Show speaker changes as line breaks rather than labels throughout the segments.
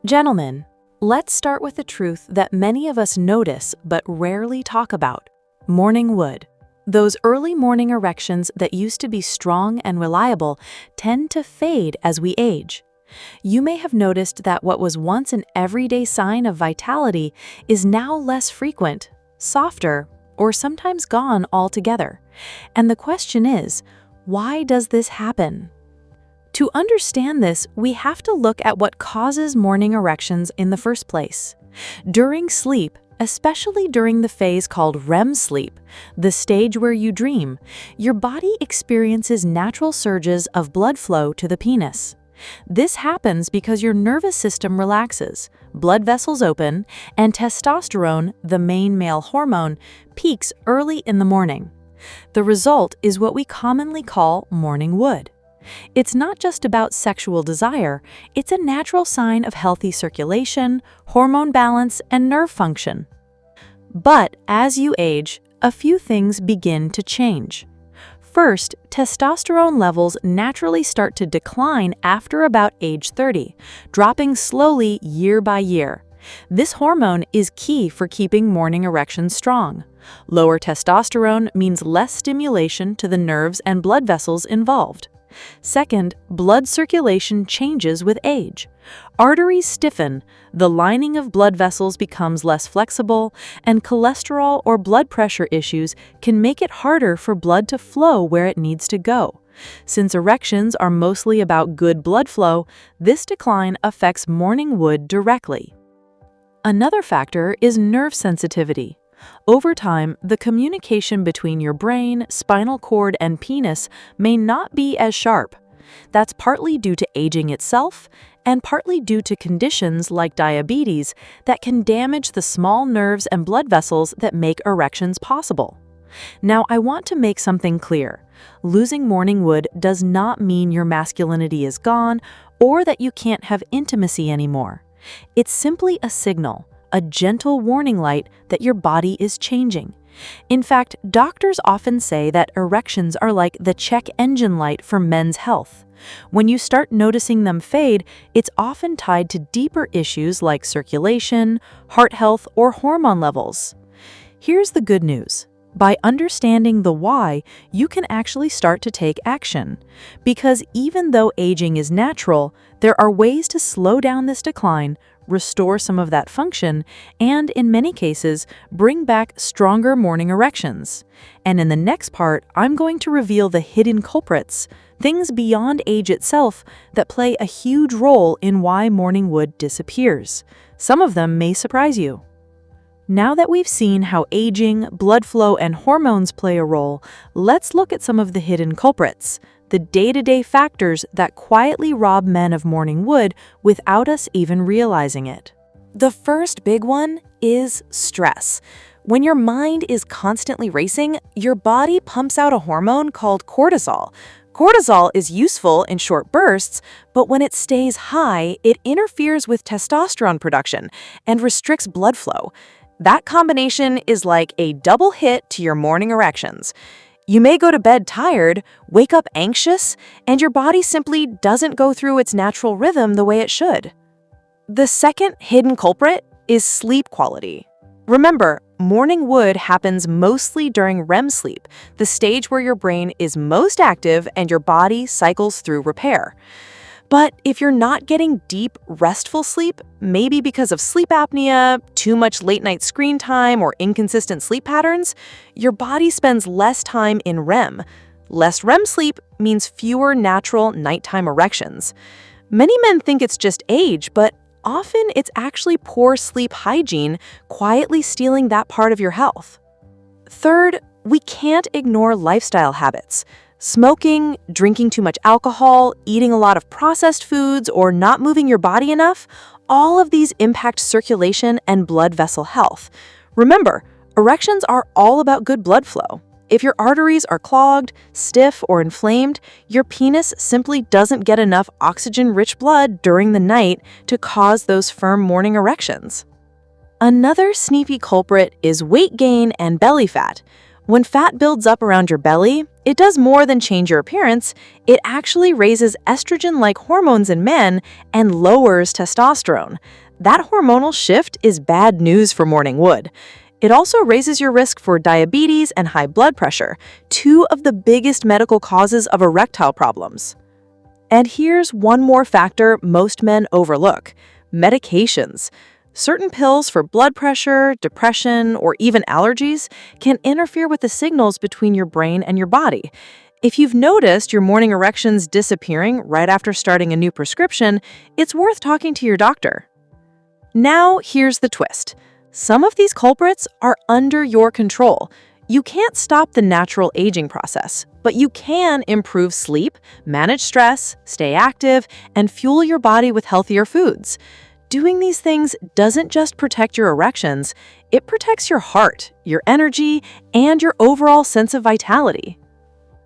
Gentlemen, let's start with the truth that many of us notice but rarely talk about: morning wood. Those early morning erections that used to be strong and reliable tend to fade as we age. You may have noticed that what was once an everyday sign of vitality is now less frequent, softer, or sometimes gone altogether. And the question is, why does this happen? To understand this, we have to look at what causes morning erections in the first place. During sleep, especially during the phase called REM sleep, the stage where you dream, your body experiences natural surges of blood flow to the penis. This happens because your nervous system relaxes, blood vessels open, and testosterone, the main male hormone, peaks early in the morning. The result is what we commonly call morning wood. It's not just about sexual desire, it's a natural sign of healthy circulation, hormone balance, and nerve function. But as you age, a few things begin to change. First, testosterone levels naturally start to decline after about age 30, dropping slowly year by year. This hormone is key for keeping morning erections strong. Lower testosterone means less stimulation to the nerves and blood vessels involved. Second, blood circulation changes with age. Arteries stiffen, the lining of blood vessels becomes less flexible, and cholesterol or blood pressure issues can make it harder for blood to flow where it needs to go. Since erections are mostly about good blood flow, this decline affects morning wood directly. Another factor is nerve sensitivity. Over time, the communication between your brain, spinal cord, and penis may not be as sharp. That's partly due to aging itself, and partly due to conditions like diabetes that can damage the small nerves and blood vessels that make erections possible. Now, I want to make something clear. Losing morning wood does not mean your masculinity is gone or that you can't have intimacy anymore. It's simply a signal, a gentle warning light that your body is changing. In fact, doctors often say that erections are like the check engine light for men's health. When you start noticing them fade, it's often tied to deeper issues like circulation, heart health, or hormone levels. Here's the good news. By understanding the why, you can actually start to take action. Because even though aging is natural, there are ways to slow down this decline, restore some of that function, and in many cases, bring back stronger morning erections. And in the next part, I'm going to reveal the hidden culprits, things beyond age itself that play a huge role in why morning wood disappears. Some of them may surprise you. Now that we've seen how aging, blood flow, and hormones play a role, let's look at some of the hidden culprits, the day-to-day factors that quietly rob men of morning wood without us even realizing it. The first big one is stress. When your mind is constantly racing, your body pumps out a hormone called cortisol. Cortisol is useful in short bursts, but when it stays high, it interferes with testosterone production and restricts blood flow. That combination is like a double hit to your morning erections. You may go to bed tired, wake up anxious, and your body simply doesn't go through its natural rhythm the way it should. The second hidden culprit is sleep quality. Remember, morning wood happens mostly during REM sleep, the stage where your brain is most active and your body cycles through repair. But if you're not getting deep, restful sleep, maybe because of sleep apnea, too much late-night screen time, or inconsistent sleep patterns, your body spends less time in REM. Less REM sleep means fewer natural nighttime erections. Many men think it's just age, but often it's actually poor sleep hygiene quietly stealing that part of your health. Third, we can't ignore lifestyle habits. Smoking, drinking too much alcohol, eating a lot of processed foods, or not moving your body enough, all of these impact circulation and blood vessel health. Remember, erections are all about good blood flow. If your arteries are clogged, stiff, or inflamed, your penis simply doesn't get enough oxygen-rich blood during the night to cause those firm morning erections. Another sneaky culprit is weight gain and belly fat. When fat builds up around your belly, it does more than change your appearance. It actually raises estrogen-like hormones in men and lowers testosterone. That hormonal shift is bad news for morning wood. It also raises your risk for diabetes and high blood pressure, two of the biggest medical causes of erectile problems. And here's one more factor most men overlook: medications. Certain pills for blood pressure, depression, or even allergies can interfere with the signals between your brain and your body. If you've noticed your morning erections disappearing right after starting a new prescription, it's worth talking to your doctor. Now, here's the twist. Some of these culprits are under your control. You can't stop the natural aging process, but you can improve sleep, manage stress, stay active, and fuel your body with healthier foods. Doing these things doesn't just protect your erections, it protects your heart, your energy, and your overall sense of vitality.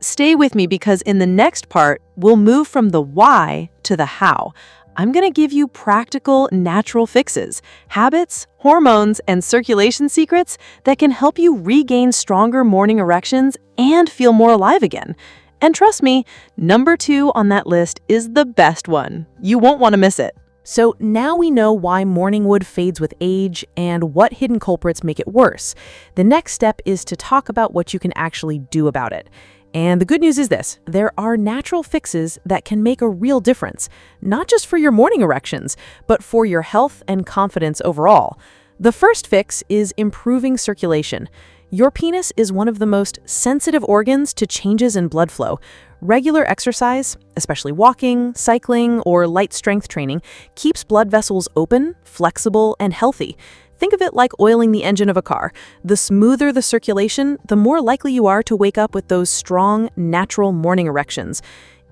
Stay with me because in the next part, we'll move from the why to the how. I'm going to give you practical, natural fixes, habits, hormones, and circulation secrets that can help you regain stronger morning erections and feel more alive again. And trust me, number 2 on that list is the best one. You won't want to miss it. So now we know why morning wood fades with age and what hidden culprits make it worse. The next step is to talk about what you can actually do about it. And the good news is this: there are natural fixes that can make a real difference, not just for your morning erections, but for your health and confidence overall. The first fix is improving circulation. Your penis is one of the most sensitive organs to changes in blood flow. Regular exercise, especially walking, cycling, or light strength training, keeps blood vessels open, flexible, and healthy. Think of it like oiling the engine of a car. The smoother the circulation, the more likely you are to wake up with those strong, natural morning erections.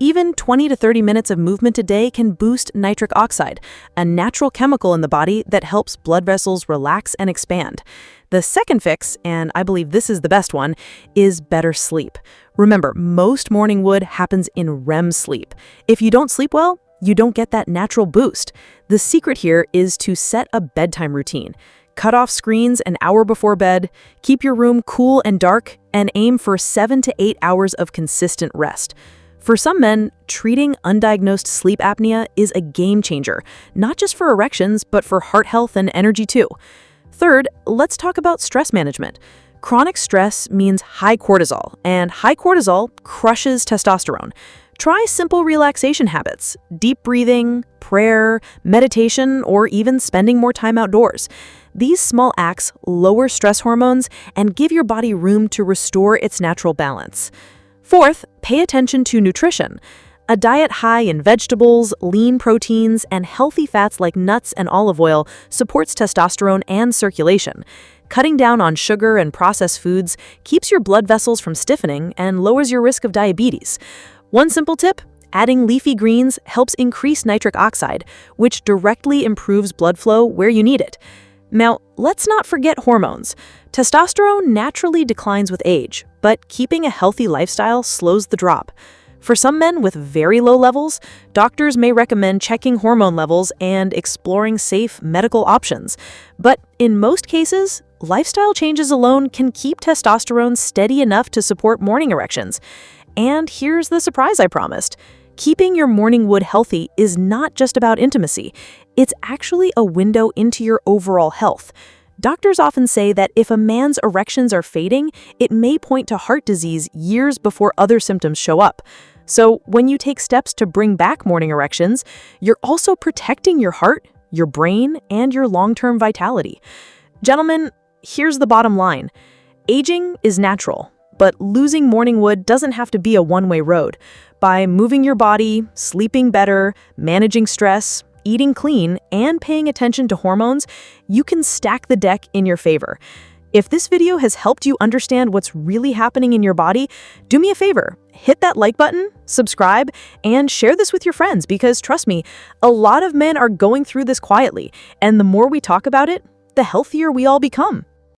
Even 20 to 30 minutes of movement a day can boost nitric oxide, a natural chemical in the body that helps blood vessels relax and expand. The second fix, and I believe this is the best one, is better sleep. Remember, most morning wood happens in REM sleep. If you don't sleep well, you don't get that natural boost. The secret here is to set a bedtime routine. Cut off screens an hour before bed, keep your room cool and dark, and aim for 7 to 8 hours of consistent rest. For some men, treating undiagnosed sleep apnea is a game changer, not just for erections, but for heart health and energy too. Third, let's talk about stress management. Chronic stress means high cortisol, and high cortisol crushes testosterone. Try simple relaxation habits: deep breathing, prayer, meditation, or even spending more time outdoors. These small acts lower stress hormones and give your body room to restore its natural balance. Fourth, pay attention to nutrition. A diet high in vegetables, lean proteins, and healthy fats like nuts and olive oil supports testosterone and circulation. Cutting down on sugar and processed foods keeps your blood vessels from stiffening and lowers your risk of diabetes. One simple tip: adding leafy greens helps increase nitric oxide, which directly improves blood flow where you need it. Now, let's not forget hormones. Testosterone naturally declines with age, but keeping a healthy lifestyle slows the drop. For some men with very low levels, doctors may recommend checking hormone levels and exploring safe medical options. But in most cases, lifestyle changes alone can keep testosterone steady enough to support morning erections. And here's the surprise I promised. Keeping your morning wood healthy is not just about intimacy. It's actually a window into your overall health. Doctors often say that if a man's erections are fading, it may point to heart disease years before other symptoms show up. So when you take steps to bring back morning erections, you're also protecting your heart, your brain, and your long-term vitality. Gentlemen, here's the bottom line. Aging is natural, but losing morning wood doesn't have to be a one-way road. By moving your body, sleeping better, managing stress, eating clean, and paying attention to hormones, you can stack the deck in your favor. If this video has helped you understand what's really happening in your body, do me a favor, hit that like button, subscribe, and share this with your friends because trust me, a lot of men are going through this quietly, and the more we talk about it, the healthier we all become.